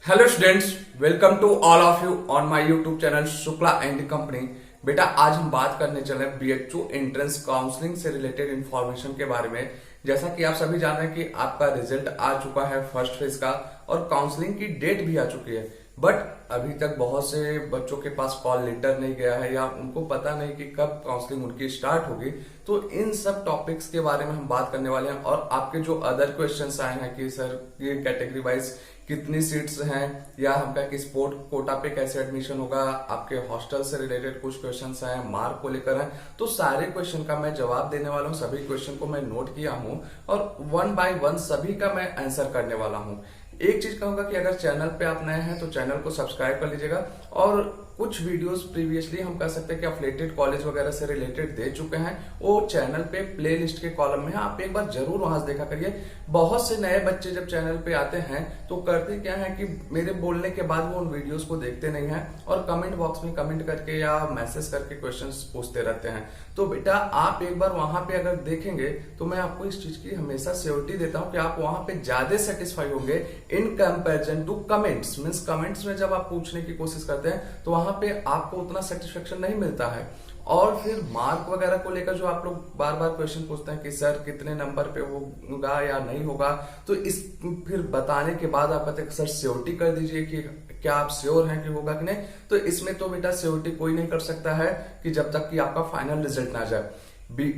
Hello students, welcome to all of you on my YouTube channel Shukla and company. बेटा आज हम बात करने चले बीएचयू एंट्रेंस काउंसलिंग से रिलेटेड इंफॉर्मेशन के बारे में। जैसा कि आप सभी जान रहे हैं कि आपका रिजल्ट आ चुका है फर्स्ट फेज का और काउंसलिंग की डेट भी आ चुकी है, बट अभी तक बहुत से बच्चों के पास कॉल लेटर नहीं गया है या उनको पता नहीं कि कब काउंसलिंग उनकी स्टार्ट होगी। तो इन सब टॉपिक्स के बारे में हम बात करने वाले हैं। और आपके जो अदर क्वेश्चंस आए हैं कि सर ये कैटेगरी वाइज कितनी सीट्स हैं या हमका कि स्पोर्ट कोटा पे कैसे एडमिशन होगा, आपके हॉस्टल से रिलेटेड कुछ क्वेश्चंस आए हैं, मार्क को लेकर हैं, तो सारे क्वेश्चन का मैं जवाब देने वाला हूं। सभी क्वेश्चन को मैं नोट किया हूं और वन बाय वन सभी का मैं आंसर करने वाला हूं। एक चीज कहूंगा कि अगर चैनल पे आप नए हैं तो चैनल को सब्सक्राइब कर लीजिएगा। और कुछ वीडियोस प्रीवियसली हम कह सकते हैं कि अफिलिएटेड कॉलेज वगैरह से रिलेटेड दे चुके हैं, वो चैनल पे प्लेलिस्ट के कॉलम में है, आप एक बार जरूर वहां से देखा करिए। बहुत से नए बच्चे जब चैनल पे आते हैं तो करते क्या है कि मेरे बोलने के बाद वो उन वीडियोस को देखते नहीं हैं और कमेंट बॉक्स में कमेंट करके या मैसेज करके क्वेश्चंस पूछते रहते हैं। तो बेटा आप एक बार वहां पे अगर देखेंगे तो मैं आपको इस चीज की हमेशा श्योरिटी देता हूं कि आप वहां पे ज्यादा सेटिस्फाई होंगे in comparison to comments. Means comments में जब आप पूछने की कोशिश करते हैं तो वहां पे आपको उतना सेटिस्फेक्शन नहीं मिलता है। और फिर मार्क वगैरह को लेकर जो आप लोग बार बार क्वेश्चन पूछते हैं कि सर कितने नंबर पे होगा या नहीं होगा, तो इस फिर बताने के बाद आप कहते हैं सर श्योरिटी कर दीजिए कि क्या आप श्योर हैं कि होगा कि नहीं। तो इसमें तो बेटा श्योरिटी कोई नहीं कर सकता है कि जब तक कि आपका फाइनल रिजल्ट ना जाए।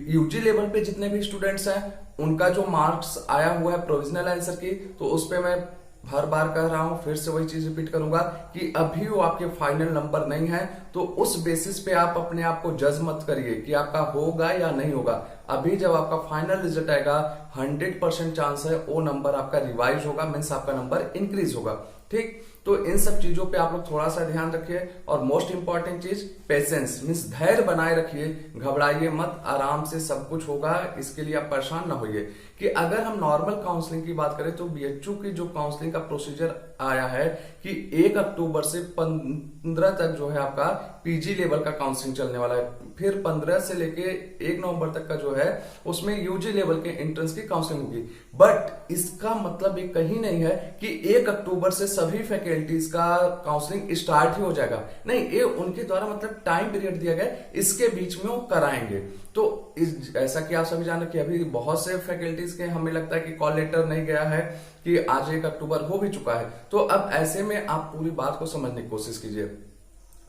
यूजी लेवल पे जितने भी स्टूडेंट्स हैं उनका जो मार्क्स आया हुआ है प्रोविजनल आंसर की, तो उस पर मैं हर बार कह रहा हूं, फिर से वही चीज रिपीट करूंगा कि अभी वो आपके फाइनल नंबर नहीं है, तो उस बेसिस पे आप अपने आप को जज मत करिए कि आपका होगा या नहीं होगा। अभी जब आपका फाइनल रिजल्ट आएगा 100% चांस है वो नंबर आपका रिवाइज होगा, मीन्स आपका नंबर इंक्रीज होगा। ठीक, तो इन सब चीजों पे आप लोग थोड़ा सा ध्यान रखिए। और मोस्ट इंपॉर्टेंट चीज पेशेंस, मीन्स धैर्य बनाए रखिए, घबराइए मत, आराम से सब कुछ होगा। इसके लिए आप परेशान ना होइए। कि अगर हम नॉर्मल काउंसलिंग की बात करें तो बीएचयू की जो काउंसलिंग का प्रोसीजर आया है कि 1 अक्टूबर से 15 तक जो है आपका पीजी लेवल का काउंसलिंग चलने वाला है। फिर 15 से लेके 1 नवंबर तक का जो है उसमें यूजी लेवल के एंट्रेंस की काउंसलिंग होगी। बट इसका मतलब ये कहीं नहीं है कि 1 अक्टूबर से सभी फैकल्टीज का काउंसलिंग स्टार्ट ही हो जाएगा। नहीं, ये उनके द्वारा मतलब टाइम पीरियड दिया गया, इसके बीच में वो कराएंगे। तो ऐसा कि आप सभी जान कि अभी बहुत से फैकल्टीज के हमें लगता है कि कॉल लेटर नहीं गया है कि आज 1 अक्टूबर हो भी चुका है। तो अब ऐसे में आप पूरी बात को समझने की कोशिश कीजिए।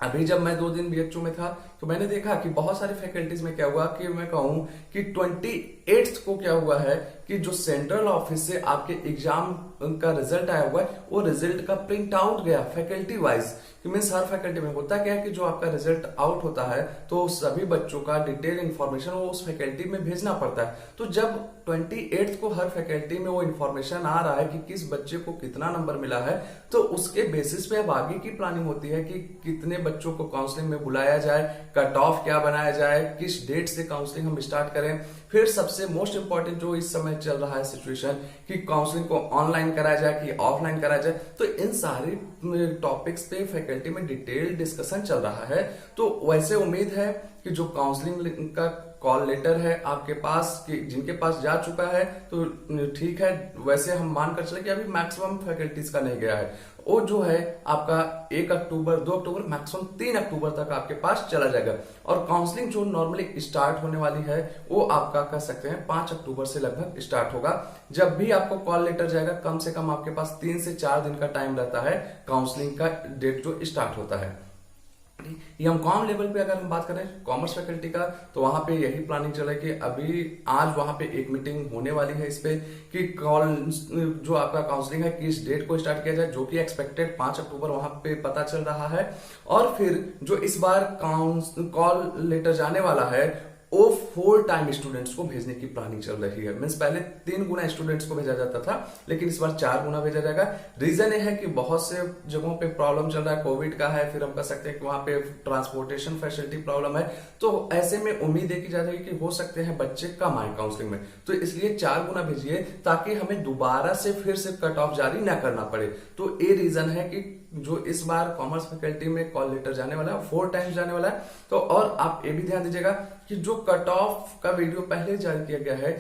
अभी जब मैं 2 दिन बीएचयू में था तो मैंने देखा कि बहुत सारी फैकल्टीज में क्या हुआ कि मैं कहूं कि 28 को क्या हुआ है कि जो सेंट्रल ऑफिस से आपके एग्जाम का रिजल्ट आया हुआ है वो रिजल्ट का प्रिंट आउट गया फैकल्टी वाइज। मीन्स हर फैकल्टी में होता क्या है कि जो आपका रिजल्ट आउट होता है तो सभी बच्चों का डिटेल इन्फॉर्मेशन वो उस फैकल्टी में भेजना पड़ता है। तो जब 28 को हर फैकल्टी में वो इन्फॉर्मेशन आ रहा है कि किस बच्चे को कितना नंबर मिला है, तो उसके बेसिस पे अब आगे की प्लानिंग होती है कि कितने बच्चों को काउंसलिंग में बुलाया जाए, कट ऑफ क्या बनाया जाए, किस डेट से काउंसलिंग हम स्टार्ट करें। फिर सबसे मोस्ट इंपॉर्टेंट जो इस समय चल रहा है सिचुएशन कि काउंसलिंग को ऑनलाइन कराया जाए कि ऑफलाइन कराया जाए। तो इन सारे टॉपिक्स पे फैकल्टी में डिटेल डिस्कशन चल रहा है। तो वैसे उम्मीद है कि जो काउंसलिंग का कॉल लेटर है आपके पास कि जिनके पास जा चुका है तो ठीक है। वैसे हम मानकर चले कि अभी मैक्सिमम फैकल्टीज का नहीं गया है, वो जो है आपका 1 अक्टूबर 2 अक्टूबर मैक्सिमम 3 अक्टूबर तक आपके पास चला जाएगा। और काउंसलिंग जो नॉर्मली स्टार्ट होने वाली है वो आपका कह सकते हैं 5 अक्टूबर से लगभग स्टार्ट होगा। जब भी आपको कॉल लेटर जाएगा कम से कम आपके पास 3 से 4 दिन का टाइम रहता है काउंसलिंग का डेट जो स्टार्ट होता है। एमकॉम लेवल पे अगर हम बात करें कॉमर्स फैकल्टी का तो वहां पे यही प्लानिंग चल रहा है कि अभी आज वहां पे एक मीटिंग होने वाली है इस पे कि कॉल जो आपका काउंसलिंग है किस डेट को स्टार्ट किया जाए, जो कि एक्सपेक्टेड 5 अक्टूबर वहां पे पता चल रहा है। और फिर जो इस बार कॉल लेटर जाने वाला है वो 4 टाइम स्टूडेंट्स को भेजने की प्लानिंग चल रही है। मीन्स पहले 3 गुना स्टूडेंट्स को भेजा जाता था लेकिन इस बार 4 गुना भेजा जाएगा। रीजन ये है कि बहुत से जगहों पे प्रॉब्लम चल रहा है, कोविड का है, फिर हम कह सकते हैं कि वहां पे ट्रांसपोर्टेशन फैसिलिटी प्रॉब्लम है। तो ऐसे में उम्मीद देखी जा रही है कि हो सकते हैं बच्चे कम आए काउंसलिंग में, तो इसलिए 4 गुना भेजिए ताकि हमें दोबारा से फिर से कट ऑफ जारी ना करना पड़े। तो ये रीजन है कि जो इस बार कॉमर्स फैकल्टी में कॉल लेटर जाने वाला है 4 टाइम्स जाने वाला है। तो और आप ये भी ध्यान दीजिएगा कि जो कट ऑफ का वीडियो पहले जारी किया गया है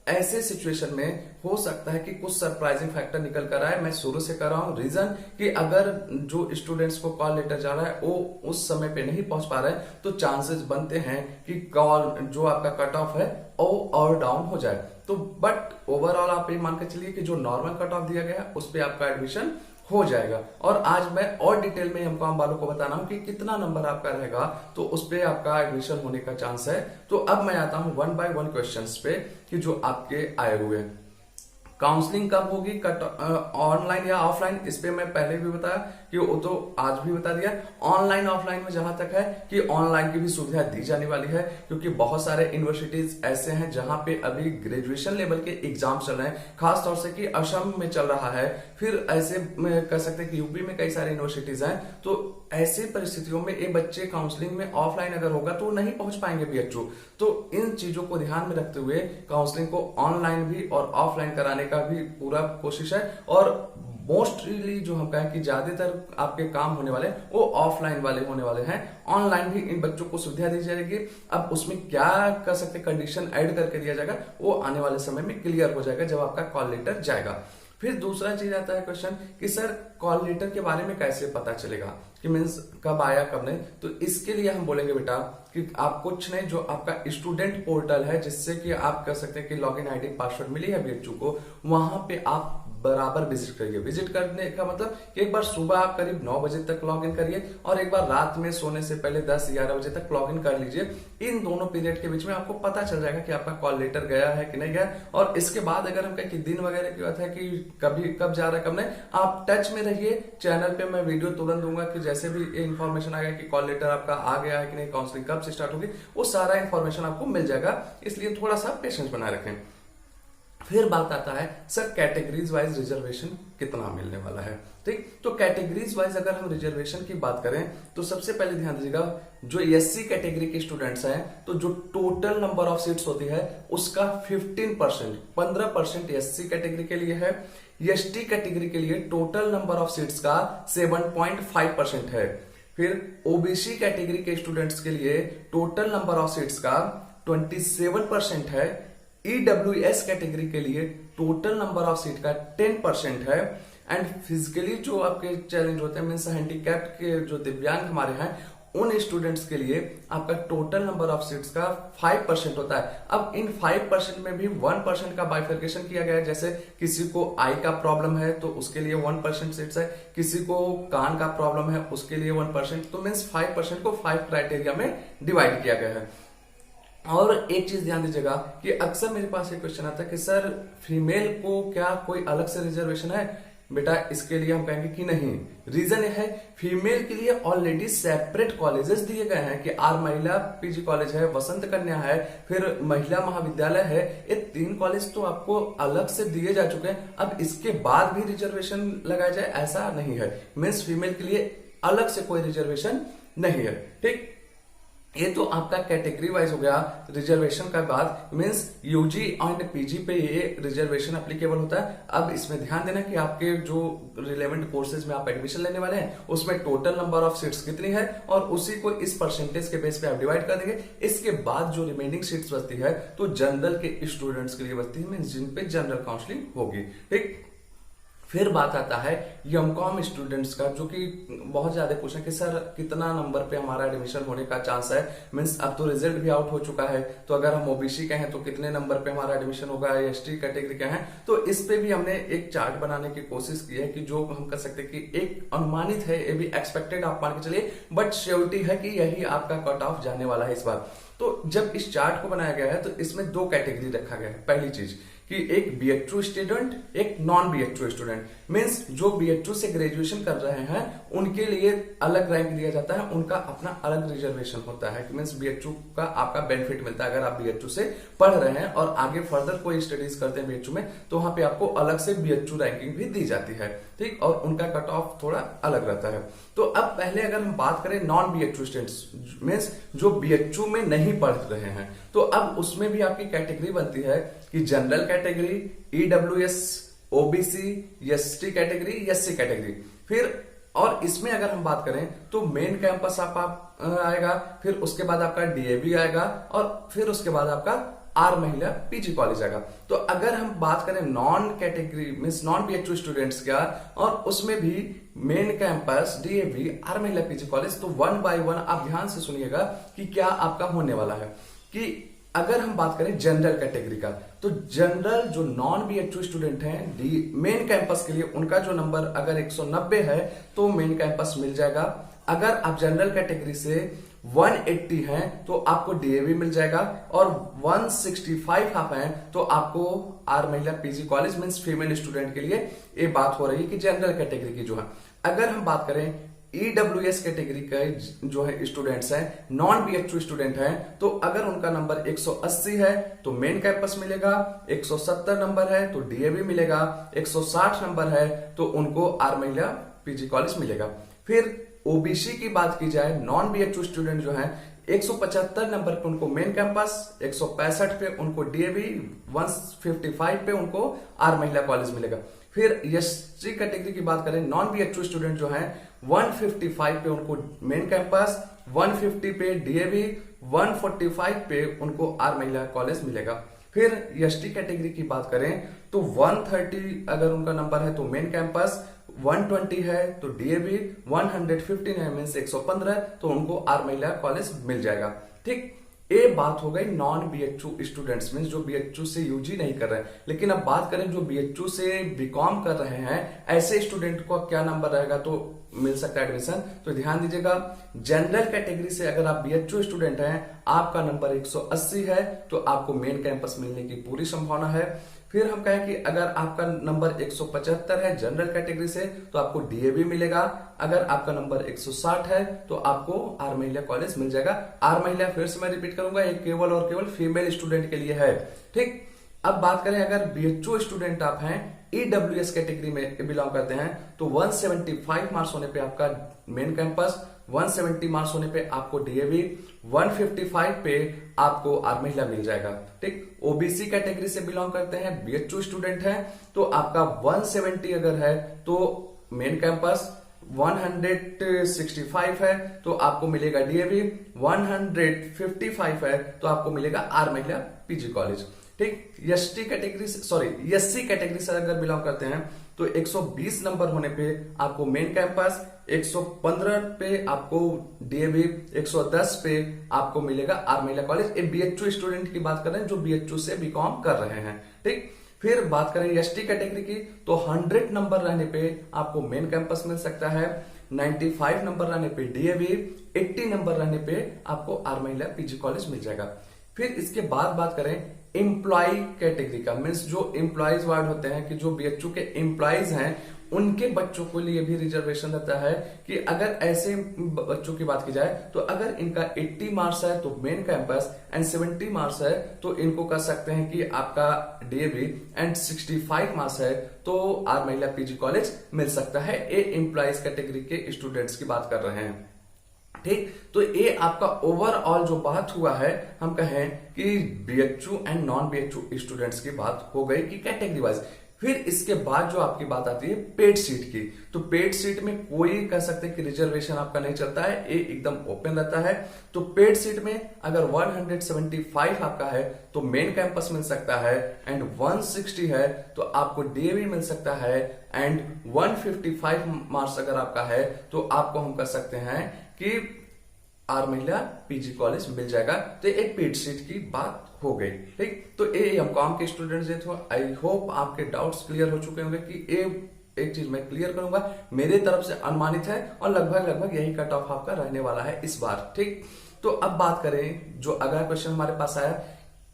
ऐसे सिचुएशन में हो सकता है कि कुछ सरप्राइजिंग फैक्टर निकल कर आए। मैं शुरू से कर रहा हूं रीजन कि अगर जो स्टूडेंट्स को कॉल लेटर जा रहा है वो उस समय पे नहीं पहुंच पा रहे हैं तो चांसेस बनते हैं कि कॉल जो आपका कट ऑफ है वो और डाउन हो जाए। तो बट ओवरऑल आप ये मान के चलिए कि जो नॉर्मल कट ऑफ दिया गया है उस पर आपका एडमिशन हो जाएगा। और आज मैं और डिटेल में हमको हम वालों को बताना हूं कि कितना नंबर आपका रहेगा तो उस पे आपका एडमिशन होने का चांस है। तो अब मैं आता हूं 1 बाय 1 क्वेश्चंस पे कि जो आपके आए हुए हैं। काउंसलिंग कब होगी, ऑनलाइन या ऑफलाइन, इस पे मैं पहले भी बताया कि वो तो आज भी बता दिया। ऑनलाइन ऑफलाइन में जहां तक है कि ऑनलाइन की भी सुविधा दी जाने वाली है, क्योंकि बहुत सारे यूनिवर्सिटीज ऐसे हैं जहां पे अभी ग्रेजुएशन लेवल के एग्जाम चल रहे हैं, खासतौर से कि असम में चल रहा है, फिर ऐसे में कह सकते हैं कि यूपी में कई सारे यूनिवर्सिटीज हैं। तो ऐसी परिस्थितियों में ये बच्चे काउंसलिंग में ऑफलाइन अगर होगा तो नहीं पहुंच पाएंगे बीएचयू। तो इन चीजों को ध्यान में रखते हुए काउंसलिंग को ऑनलाइन भी और ऑफलाइन कराने का भी पूरा कोशिश है। और मोस्टली जो हम कहें कि ज्यादातर आपके काम होने वाले वो ऑफलाइन वाले होने वाले हैं। ऑनलाइन भी इन बच्चों को सुविधा दी जाएगी। अब उसमें क्या कर सकते कंडीशन ऐड करके दिया जाएगा वो आने वाले समय में क्लियर हो जाएगा जब आपका कॉल लेटर जाएगा। फिर दूसरा चीज आता है क्वेश्चन कि सर कॉल लेटर के बारे में कैसे पता चलेगा कि मीन्स कब आया कब नहीं। तो इसके लिए हम बोलेंगे बेटा कि आप कुछ नहीं, जो आपका स्टूडेंट पोर्टल है जिससे कि आप कह सकते हैं कि लॉगिन आईडी पासवर्ड मिली है बीएचयू को, वहां पे आप बराबर विजिट करिए। विजिट करने का मतलब कि एक बार सुबह आप करीब 9 बजे तक लॉग इन करिए और एक बार रात में सोने से पहले 10-11 बजे तक लॉग इन कर लीजिए। इन दोनों पीरियड के बीच में आपको पता चल जाएगा कि आपका कॉल लेटर गया है कि नहीं गया। और इसके बाद अगर हम कहें कि दिन वगैरह की बात है कि कभी कब जा रहा है कब नहीं, आप टच में रहिए। चैनल पे मैं वीडियो तुरंत दूंगा कि जैसे भी इन्फॉर्मेशन आएगा कि कॉल लेटर आपका आ गया है कि नहीं, काउंसलिंग कब से स्टार्ट होगी, वो सारा इन्फॉर्मेशन आपको मिल जाएगा। इसलिए थोड़ा सा पेशेंस बनाए रखें। फिर बात आता है सर कैटेगरीज वाइज रिजर्वेशन कितना मिलने वाला है। ठीक, तो कैटेगरीज वाइज अगर हम रिजर्वेशन की बात करें तो सबसे पहले ध्यान दीजिएगा, जो एससी कैटेगरी के स्टूडेंट्स हैं तो जो टोटल नंबर ऑफ सीट्स होती है उसका 15% एससी कैटेगरी के लिए है। एसटी कैटेगरी के लिए टोटल नंबर ऑफ सीट्स का 7.5% है। फिर ओबीसी कैटेगरी के स्टूडेंट्स के लिए टोटल नंबर ऑफ सीट्स का 27% है। ईडब्ल्यूएस कैटेगरी के लिए टोटल नंबर ऑफ सीट का 10% है। एंड फिजिकली जो आपके चैलेंज होते हैं, मीन्स हैंडीकैप्ड के जो दिव्यांग हमारे हैं, उन स्टूडेंट्स के लिए आपका टोटल नंबर ऑफ सीट्स का 5% होता है। अब इन 5% में भी 1% का बाइफर्केशन किया गया है। जैसे किसी को आई का प्रॉब्लम है तो उसके लिए 1% सीट्स है, किसी को कान का प्रॉब्लम है उसके लिए 1%। तो मीन्स 5% को 5 क्राइटेरिया में डिवाइड किया गया है। और एक चीज ध्यान दीजिएगा कि अक्सर मेरे पास एक क्वेश्चन आता है कि सर फीमेल को क्या कोई अलग से रिजर्वेशन है। बेटा इसके लिए हम कहेंगे कि नहीं। रीजन यह है, फीमेल के लिए ऑलरेडी सेपरेट कॉलेजेस दिए गए हैं कि आर महिला पीजी कॉलेज है, वसंत कन्या है, फिर महिला महाविद्यालय है। ये 3 कॉलेज तो आपको अलग से दिए जा चुके हैं। अब इसके बाद भी रिजर्वेशन लगाया जाए ऐसा नहीं है। मीन्स फीमेल के लिए अलग से कोई रिजर्वेशन नहीं है। ठीक, ये तो आपका कैटेगरी वाइज हो गया रिजर्वेशन का बाद। मींस यूजी एंड पीजी पे ये रिजर्वेशन एप्लीकेबल होता है। अब इसमें ध्यान देना कि आपके जो रिलेवेंट कोर्सेज में आप एडमिशन लेने वाले हैं उसमें टोटल नंबर ऑफ सीट्स कितनी है और उसी को इस परसेंटेज के बेस पे आप डिवाइड कर देंगे। इसके बाद जो रिमेनिंग सीट्स बचती है तो जनरल के स्टूडेंट्स के लिए बचती है, मींस जिन पे जनरल काउंसलिंग होगी। ठीक, फिर बात आता है एमकॉम स्टूडेंट्स का, जो कि बहुत ज्यादा पूछे कि सर कितना नंबर पे हमारा एडमिशन होने का चांस है। मींस अब तो रिजल्ट भी आउट हो चुका है, तो अगर हम ओबीसी के हैं तो कितने नंबर पे हमारा एडमिशन होगा, एसटी कैटेगरी के हैं। तो इस पे भी हमने एक चार्ट बनाने की कोशिश की है कि जो हम कह सकते हैं कि एक अनुमानित है, ये भी एक्सपेक्टेड आप मान के चलिए, बट श्योरिटी है कि यही आपका कट ऑफ जाने वाला है इस बार। तो जब इस चार्ट को बनाया गया है तो इसमें 2 कैटेगरी रखा गया है। पहली चीज कि एक बीएचयू स्टूडेंट, एक नॉन बीएचयू स्टूडेंट। मींस जो बीएचयू से ग्रेजुएशन कर रहे हैं उनके लिए अलग रैंक दिया जाता है, उनका अपना अलग रिजर्वेशन होता है। मींस बीएचयू का आपका बेनिफिट मिलता है। अगर आप बीएचयू से पढ़ रहे हैं और आगे फर्दर कोई स्टडीज करते हैं बीएचयू में तो वहां पे आपको अलग से बीएचयू रैंकिंग भी दी जाती है। ठीक, और उनका कट ऑफ थोड़ा अलग रहता है। तो अब पहले अगर हम बात करें नॉन बीएचयू स्टूडेंट्स, मींस जो बीएचयू में नहीं पढ़ रहे हैं, तो अब उसमें भी आपकी कैटेगरी बनती है कि general category, EWS, OBC, ST category, SC category. फिर और इसमें अगर हम बात करें तो मेन कैंपस आप आएगा, फिर उसके बाद आपका डीएवी आएगा और फिर उसके बाद आपका आर महिला पीजी कॉलेज आएगा। तो अगर हम बात करें non category means non BHU students का, और उसमें भी मेन कैंपस डीएवी आर महिला पीजी कॉलेज, तो वन बाय वन आप ध्यान से सुनिएगा कि क्या आपका होने वाला है। कि अगर हम बात करें जनरल कैटेगरी का, तो जनरल जो नॉन बीएचयू स्टूडेंट हैं मेन कैंपस के लिए, उनका जो नंबर अगर 190 है तो मेन कैंपस मिल जाएगा। अगर आप जनरल कैटेगरी से 180 हैं तो आपको डीएवी मिल जाएगा, और 165 आप हैं तो आपको आर महिला PG college means female student के लिए ये बात हो रही है कि जनरल कैटेगरी की जो है। अगर हम बात करें ईडब्ल्यूएस कैटेगरी के जो है स्टूडेंट्स हैं, नॉन बीएचयू स्टूडेंट हैं, तो अगर उनका नंबर 180 है तो मेन कैंपस मिलेगा, 170 नंबर है तो डीएवी मिलेगा, 160 नंबर है तो उनको आर महिला पीजी कॉलेज मिलेगा। फिर ओबीसी की बात की जाए, नॉन बीएचयू स्टूडेंट जो है 175 नंबर पे उनको मेन कैंपस, 165 पे उनको डीएवी, 155 पे उनको आर महिला कॉलेज मिलेगा। फिर एससी कैटेगरी की बात करें, नॉन बीएचयू स्टूडेंट जो है 155 पे उनको मेन कैंपस, 150 पे डीएवी, 145 पे उनको आर महिला कॉलेज मिलेगा। फिर एसटी कैटेगरी की बात करें तो 130 अगर उनका नंबर है तो मेन कैंपस, 120 है तो डीएवी, 115 है मीन्स 115 तो उनको आर महिला कॉलेज मिल जाएगा। ठीक, ये बात हो गई नॉन बीएचयू स्टूडेंट्स मीन्स जो बीएचयू से यूजी नहीं कर रहे हैं। लेकिन अब बात करें जो बीएचयू से बीकॉम कर रहे हैं, ऐसे स्टूडेंट को क्या नंबर रहेगा तो मिल सकता है एडमिशन। तो ध्यान दीजिएगा, जनरल कैटेगरी से अगर आप बीएचयू स्टूडेंट हैं, आपका नंबर 180 है तो आपको मेन कैंपस मिलने की पूरी संभावना है। फिर हम कहें कि अगर आपका नंबर 175 है जनरल कैटेगरी से तो आपको डीएवी मिलेगा। अगर आपका नंबर 160 है तो आपको आर महिला कॉलेज मिल जाएगा। आर महिला फिर से मैं रिपीट करूंगा, ये केवल और केवल फीमेल स्टूडेंट के लिए है। ठीक, अब बात करें अगर बीएचयू स्टूडेंट आप हैं, ईडब्ल्यूएस कैटेगरी में बिलोंग करते हैं, तो 175 मार्क्स होने पे आपका मेन कैंपस, 170 मार्क्स होने पे आपको डीएवी, 155 पे आपको आर महिला मिल जाएगा। ठीक, ओबीसी कैटेगरी से बिलोंग करते हैं, बीएचयू स्टूडेंट हैं, तो आपका 170 अगर है तो मेन कैंपस, 165 है तो आपको मिलेगा डीएवी, 155 है तो आपको मिलेगा आर महिला पीजी कॉलेज। ठीक, एसटी कैटेगरी से एससी कैटेगरी से अगर बिलोंग करते हैं तो 120 नंबर होने पे आपको मेन कैंपस, 115 पे आपको डीएवी, 110 पे आपको मिलेगा आर महिला कॉलेज। ये बीएचयू स्टूडेंट की बात कर रहे हैं जो बीएचयू से बीकॉम कर रहे हैं। ठीक, फिर बात करें एसटी कैटेगरी की तो 100 नंबर रहने पे आपको मेन कैंपस मिल सकता है, 95 नंबर रहने पे डीएवी, 80 नंबर रहने पे आपको आर महिला पीजी कॉलेज मिल जाएगा। फिर इसके बाद बात करें एम्प्लॉय कैटेगरी का, मीन्स जो एम्प्लॉयज वार्ड होते हैं कि जो बीएचयू के एम्प्लॉयज हैं उनके बच्चों के लिए भी रिजर्वेशन रहता है कि अगर ऐसे बच्चों की बात की जाए तो अगर इनका 80 मार्क्स है तो मेन कैंपस एंड 70 मार्क्स है तो इनको कर सकते हैं कि आपका डीएवी एंड 65 मार्क्स है तो आर महिला पीजी कॉलेज मिल सकता है। ये एम्प्लॉयज कैटेगरी के स्टूडेंट्स की बात कर रहे हैं। ठीक, तो ये आपका ओवरऑल जो बात हुआ है, हम कहें कि BHU and non BHU students की बात हो गई कि कैटेगरी वाइज। फिर इसके बाद जो आपकी बात आती है पेड सीट की, तो पेड सीट में कोई कह सकते हैं कि रिजर्वेशन आपका नहीं चलता है, ये एकदम ओपन रहता है। तो पेड सीट में अगर 175 आपका है तो मेन कैंपस मिल सकता है, एंड 160 है तो आपको डीएवी मिल सकता है, एंड 155 मार्क्स अगर आपका है तो आपको हम कह सकते हैं कि आर महिला पीजी कॉलेज मिल जाएगा। तो एक पेड सीट की बात हो गई। ठीक, तो ये एमकॉम के स्टूडेंट्स जो थे, आई होप आपके डाउट्स क्लियर हो चुके होंगे कि ये एक चीज मैं क्लियर करूंगा, मेरे तरफ से अनुमानित है और लगभग यही कट ऑफ आपका रहने वाला है इस बार। ठीक, तो अब बात करें जो अगला क्वेश्चन हमारे पास आया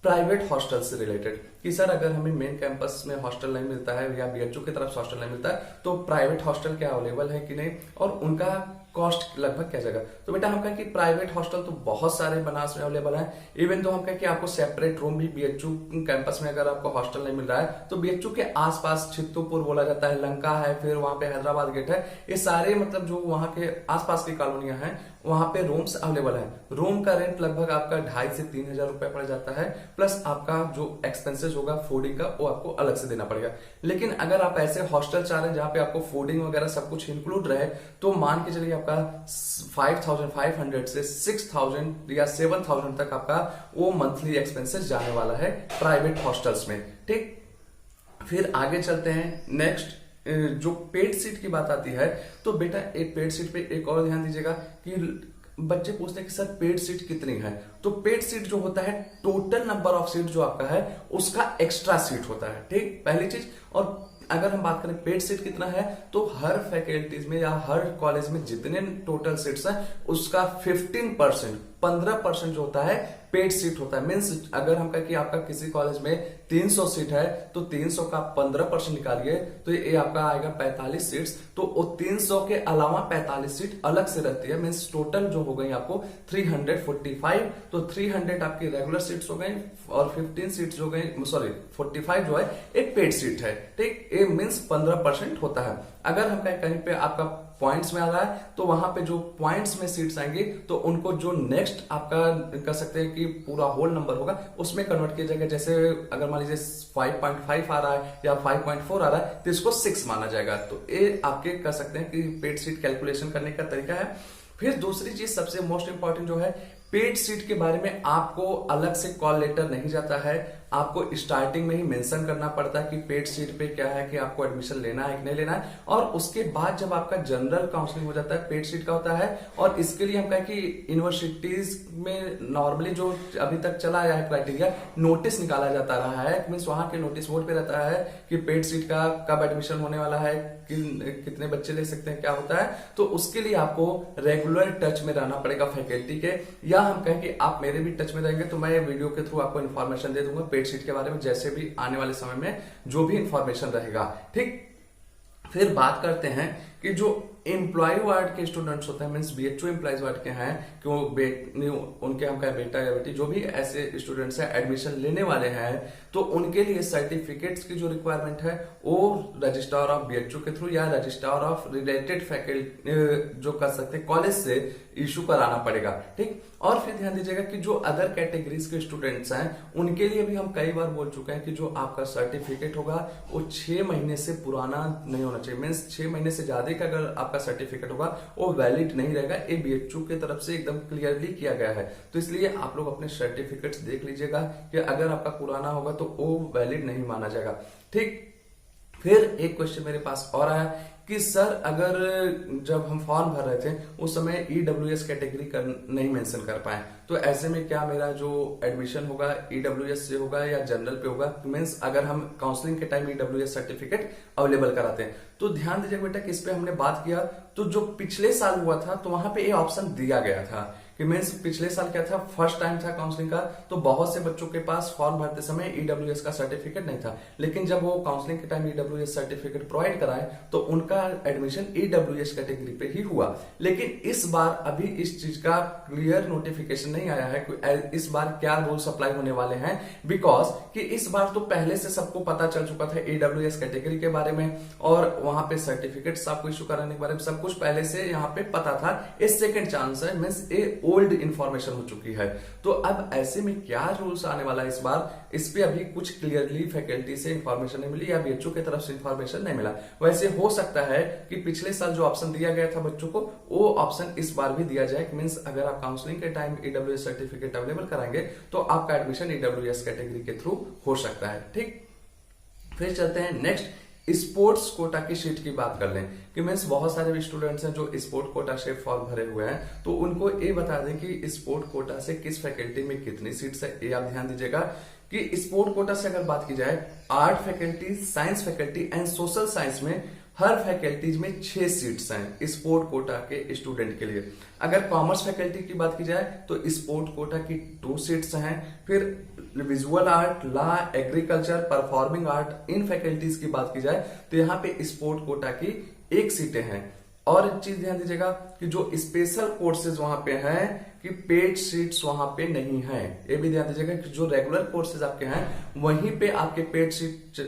प्राइवेट हॉस्टल से रिलेटेड कि सर अगर हमें मेन कैंपस में हॉस्टल नहीं मिलता है या बीएचयू की तरफ से हॉस्टल नहीं मिलता है तो प्राइवेट हॉस्टल क्या अवेलेबल है कि नहीं और उनका कॉस्ट लगभग क्या जाएगा। तो बेटा हम कहें कि प्राइवेट हॉस्टल तो बहुत सारे बनारस में अवेलेबल है। इवन तो हम कहें कि आपको सेपरेट रूम भी बीएचयू कैंपस में अगर आपको हॉस्टल नहीं मिल रहा है तो बीएचयू के आसपास चित्तूपुर बोला जाता है, लंका है, फिर वहां पे हैदराबाद गेट है, ये सारे मतलब जो वहां के आसपास की कॉलोनियां हैं वहां पे रूम्स अवेलेबल है। रूम का रेंट लगभग आपका 2,500 से 3,000 रुपए पड़ जाता है, प्लस आपका जो एक्सपेंसेस होगा फूडिंग का वो आपको अलग से देना पड़ेगा। लेकिन अगर आप ऐसे हॉस्टल चाह रहे हैं जहां पे आपको फूडिंग वगैरह सब कुछ इंक्लूड रहे तो मान के चलिए आपका आपका 5,500 से 6,000 या 7,000 तक आपका वो मंथली एक्सपेंसेस जाने वाला है प्राइवेट हॉस्टल्स में। ठीक, फिर आगे चलते हैं। नेक्स्ट जो पेड सीट की बात आती है, तो बेटा एक पेड सीट पे एक और ध्यान दीजिएगा कि बच्चे पूछते हैं कि सर पेड सीट कितनी है। तो पेड सीट जो होता है टोटल नंबर ऑफ सीट जो आपका है उसका एक्स्ट्रा सीट होता है। ठीक, पहली चीज। और अगर हम बात करें पेड सीट कितना है, तो हर फैकल्टीज में या हर कॉलेज में जितने टोटल सीट्स हैं उसका 15% जो होता है पेड सीट होता है। मीन्स अगर हम कहें कि आपका किसी कॉलेज में 300 सीट है तो 300 का 15% निकालिए तो ये आपका आएगा 45 सीट्स। तो वो 300 के अलावा 45 सीट अलग से रहती है। मीन्स टोटल जो हो गई आपको 345। तो 300 आपकी रेगुलर सीट्स हो गई और 15 सीट्स हो गई, सॉरी 45 जो है एक पेड सीट है। ठीक, ये मीन्स 15% होता है। अगर हम कहीं पे आपका पॉइंट्स में आ रहा है तो वहां पे जो पॉइंट्स में सीट्स आएंगी तो उनको जो नेक्स्ट आपका कह सकते हैं कि पूरा होल नंबर होगा उसमें कन्वर्ट किया जाएगा। जैसे अगर मान लीजिए 5.5 आ रहा है या 5.4 आ रहा है तो इसको 6 माना जाएगा। तो ये आपके कह सकते हैं कि पेड सीट कैलकुलेशन करने का तरीका है। फिर दूसरी चीज सबसे मोस्ट इंपॉर्टेंट जो है, पेड सीट के बारे में आपको अलग से कॉल लेटर नहीं जाता है। आपको स्टार्टिंग में ही मेंशन करना पड़ता है कि पेड सीट पे क्या है कि आपको एडमिशन लेना है कि नहीं लेना है। और उसके बाद जब आपका जनरल काउंसलिंग हो जाता है पेड सीट का होता है। और इसके लिए हम कहें कि यूनिवर्सिटीज में नॉर्मली जो अभी तक चला आया है क्राइटेरिया, नोटिस निकाला जाता रहा है। मीन्स वहां के नोटिस बोर्ड पे रहता है कि पेड सीट का कब एडमिशन होने वाला है, कितने बच्चे ले सकते हैं, क्या होता है। तो उसके लिए आपको रेगुलर टच में रहना पड़ेगा फैकल्टी के, या हम कहें कि आप मेरे भी टच में रहेंगे तो मैं वीडियो के थ्रू आपको इन्फॉर्मेशन दे दूंगा पेड सीट के बारे में, जैसे भी आने वाले समय में जो भी इंफॉर्मेशन रहेगा। ठीक, फिर बात करते हैं कि जो एम्प्लॉय वार्ड के स्टूडेंट्स होते हैं, मीन्स बीएचयू एम्प्लॉयज वार्ड के हैं कि वो उनके हम कहें बेटा या बेटी जो भी ऐसे स्टूडेंट्स हैं एडमिशन लेने वाले हैं, तो उनके लिए सर्टिफिकेट्स की जो रिक्वायरमेंट है वो रजिस्ट्रार ऑफ बीएचयू के थ्रू या रजिस्ट्रार ऑफ रिलेटेड फैकल्टी जो कर सकते हैं कॉलेज से इशू कराना पड़ेगा। ठीक, और फिर ध्यान दीजिएगा कि जो अदर कैटेगरीज के स्टूडेंट्स हैं उनके लिए भी हम कई बार बोल चुके हैं कि जो आपका सर्टिफिकेट होगा वो 6 महीने से पुराना नहीं होना चाहिए। मीन्स 6 महीने से ज्यादा का अगर आपका सर्टिफिकेट होगा वो वैलिड नहीं रहेगा। ये बीएचयू की तरफ से एकदम क्लियरली किया गया है। तो इसलिए आप लोग अपने सर्टिफिकेट्स देख लीजिएगा कि अगर आपका पुराना होगा तो वो वैलिड नहीं माना जाएगा। ठीक, फिर एक क्वेश्चन मेरे पास और आया कि सर अगर जब हम फॉर्म भर रहे थे उस समय ईडब्ल्यूएस कैटेगरी नहीं मेंशन कर पाए, तो ऐसे में क्या मेरा जो एडमिशन होगा ईडब्ल्यूएस से होगा या जनरल पे होगा। मीन्स अगर हम काउंसलिंग के टाइम ईडब्ल्यूएस सर्टिफिकेट अवेलेबल कराते हैं तो ध्यान दीजिए बेटा कि इस पे हमने बात किया तो जो पिछले साल हुआ था तो वहां पे ये ऑप्शन दिया गया था कि मीन्स पिछले साल क्या था, फर्स्ट टाइम था काउंसलिंग का, तो बहुत से बच्चों के पास फॉर्म भरते समय ईडब्ल्यूएस का सर्टिफिकेट नहीं था। लेकिन जब वो काउंसलिंग के टाइम ईडब्ल्यूएस सर्टिफिकेट प्रोवाइड कराए तो उनका एडमिशन ईडब्ल्यूएस कैटेगरी पे ही हुआ। लेकिन इस बार अभी इस चीज का क्लियर नोटिफिकेशन नहीं आया है कि इस बार क्या रूल्स अप्लाई होने वाले हैं, बिकॉज कि इस बार तो पहले से सबको पता चल चुका था ईडब्ल्यूएस कैटेगरी के बारे में और वहां पे सर्टिफिकेट आपको इशू कराने के बारे में सब कुछ पहले से यहाँ पे पता था। इस सेकेंड चांस है, मीन्स ए ओल्ड इंफॉर्मेशन हो चुकी है। तो अब ऐसे में क्या रूल्स आने वाला है इस बार, इस पे अभी कुछ क्लियरली फैकल्टी से इंफॉर्मेशन नहीं मिली या बीएचयू की तरफ से इंफॉर्मेशन नहीं मिला। वैसे हो सकता है कि पिछले साल जो ऑप्शन दिया गया था बच्चों को वो ऑप्शन इस बार भी दिया जाए। मीन्स अगर आप काउंसलिंग के टाइम ईडब्ल्यूएस सर्टिफिकेट अवेलेबल कराएंगे तो आपका एडमिशन ईडब्ल्यूएस कैटेगरी के थ्रू हो सकता है। ठीक, फिर चलते हैं नेक्स्ट, स्पोर्ट्स कोटा की सीट की बात कर लें कि मीन्स बहुत सारे भी स्टूडेंट्स हैं जो स्पोर्ट कोटा से फॉर्म भरे हुए हैं, तो उनको ये बता दें कि स्पोर्ट कोटा से किस फैकल्टी में कितनी सीट्स है। ये आप ध्यान दीजिएगा कि स्पोर्ट कोटा से अगर बात की जाए art faculty, science faculty and social science में हर फैकल्टीज में 6 सीट्स हैं स्पोर्ट कोटा के स्टूडेंट के लिए। अगर कॉमर्स फैकल्टी की बात की जाए तो स्पोर्ट कोटा की 2 सीट्स हैं। फिर visual art, law, agriculture, performing art, इन फैकल्टीज की बात की जाए तो यहाँ पे स्पोर्ट कोटा की 1 सीटें हैं। और एक चीज ध्यान दीजिएगा कि जो स्पेशल कोर्सेज वहां पे हैं कि पेड सीट्स वहां पे नहीं है। ये भी ध्यान दीजिएगा कि जो रेगुलर कोर्सेज आपके हैं वहीं पे आपके पेड सीट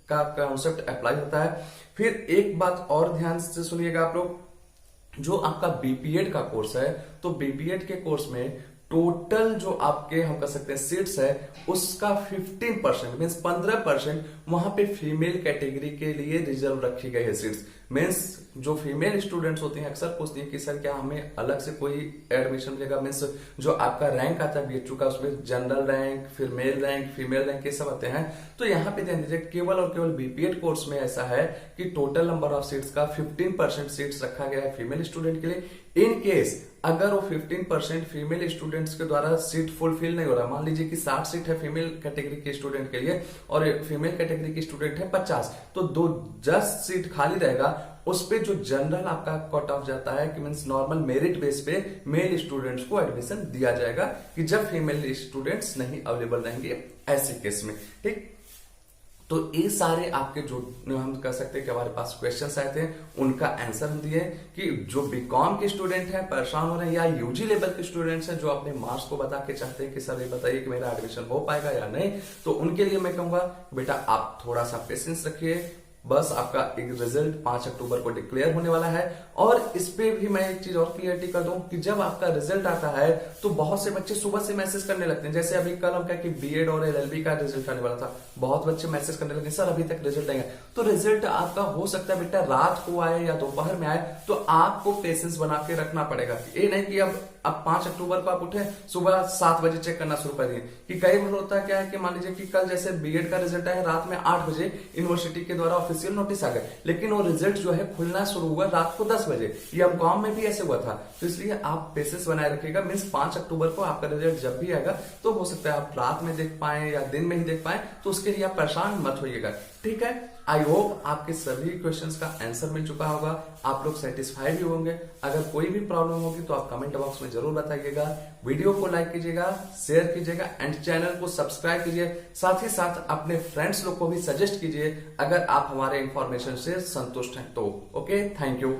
का कॉन्सेप्ट अप्लाई होता है। फिर एक बात और ध्यान से सुनिएगा आप लोग, जो आपका बीपीएड का कोर्स है तो बीपीएड के कोर्स में टोटल जो आपके हम कह सकते हैं सीट्स है उसका 15% मीन्स 15% वहां पे फीमेल कैटेगरी के लिए रिजर्व रखी गई है सीट्स। मीन्स जो फीमेल स्टूडेंट्स होती हैं अक्सर पूछती हैं कि सर क्या हमें अलग से कोई एडमिशन मिलेगा, मीन्स जो आपका रैंक आता है बीएचयू का उसमें जनरल रैंक, फिर मेल रैंक, फीमेल रैंक, ये सब आते हैं। तो यहाँ पे ध्यान दीजिए केवल और केवल बीपीएड कोर्स में ऐसा है कि टोटल नंबर ऑफ सीट्स का 15% सीट्स रखा गया है फीमेल स्टूडेंट के लिए। इन केस अगर वो 15% फीमेल स्टूडेंट्स के द्वारा सीट फुलफिल नहीं हो रहा, मान लीजिए कि 60 सीट है फीमेल कैटेगरी के स्टूडेंट के लिए और फीमेल कैटेगरी की स्टूडेंट है 50, तो 10 सीट खाली रहेगा, उस पे जो जनरल आपका कट ऑफ जाता है कि मींस नॉर्मल मेरिट बेस पे मेल स्टूडेंट्स को एडमिशन दिया जाएगा कि जब फीमेल स्टूडेंट्स नहीं अवेलेबल रहेंगे ऐसे केस में। ठीक, तो ये सारे आपके जो हम कह सकते हैं कि हमारे पास क्वेश्चंस आए थे उनका आंसर हम दिए कि जो बीकॉम के स्टूडेंट हैं परेशान हो रहे हैं या यूजी लेवल के स्टूडेंट्स हैं जो अपने मार्क्स को बता के चाहते हैं कि सर ये बताइए कि मेरा एडमिशन हो पाएगा या नहीं, तो उनके लिए मैं कहूंगा बेटा आप थोड़ा सा पेशेंस रखिए, बस आपका एक रिजल्ट 5 अक्टूबर को डिक्लेयर होने वाला है। और इस पे भी मैं एक चीज और क्लियरिटी कर दूं कि जब आपका रिजल्ट आता है तो बहुत से बच्चे सुबह से मैसेज करने लगते हैं, जैसे अभी कल हम कहा कि बीएड और एलएलबी का रिजल्ट आने वाला था, बहुत बच्चे मैसेज करने लगे सर अभी तक रिजल्ट आएगा। तो रिजल्ट आपका हो सकता है बेटा रात को आए या दोपहर में आए, तो आपको पेशेंस बना के रखना पड़ेगा। ये नहीं कि अब 5 अक्टूबर को आप उठे सुबह 7 बजे चेक करना शुरू कर दिए, कि कई बार होता है क्या है कि मान लीजिए कि कल जैसे बीएड का रिजल्ट आया रात में 8 बजे यूनिवर्सिटी के द्वारा ऑफिशियल नोटिस आ गए, लेकिन वो रिजल्ट जो है खुलना शुरू हुआ रात को 10 बजे। ये एमकॉम में भी ऐसे हुआ था, तो इसलिए आप पेशेंस बनाए रखिएगा। मीन्स 5 अक्टूबर को आपका रिजल्ट जब भी आएगा तो हो सकता है आप रात में देख पाए या दिन में ही देख पाए, तो उसके लिए आप परेशान मत होइएगा। ठीक है, आई होप आपके सभी क्वेश्चंस का आंसर मिल चुका होगा, आप लोग सेटिस्फाइड भी होंगे। अगर कोई भी प्रॉब्लम होगी तो आप कमेंट बॉक्स में जरूर बताइएगा। वीडियो को लाइक कीजिएगा, शेयर कीजिएगा एंड चैनल को सब्सक्राइब कीजिए। साथ ही साथ अपने फ्रेंड्स लोग को भी सजेस्ट कीजिए अगर आप हमारे इंफॉर्मेशन से संतुष्ट हैं तो। Okay, thank you.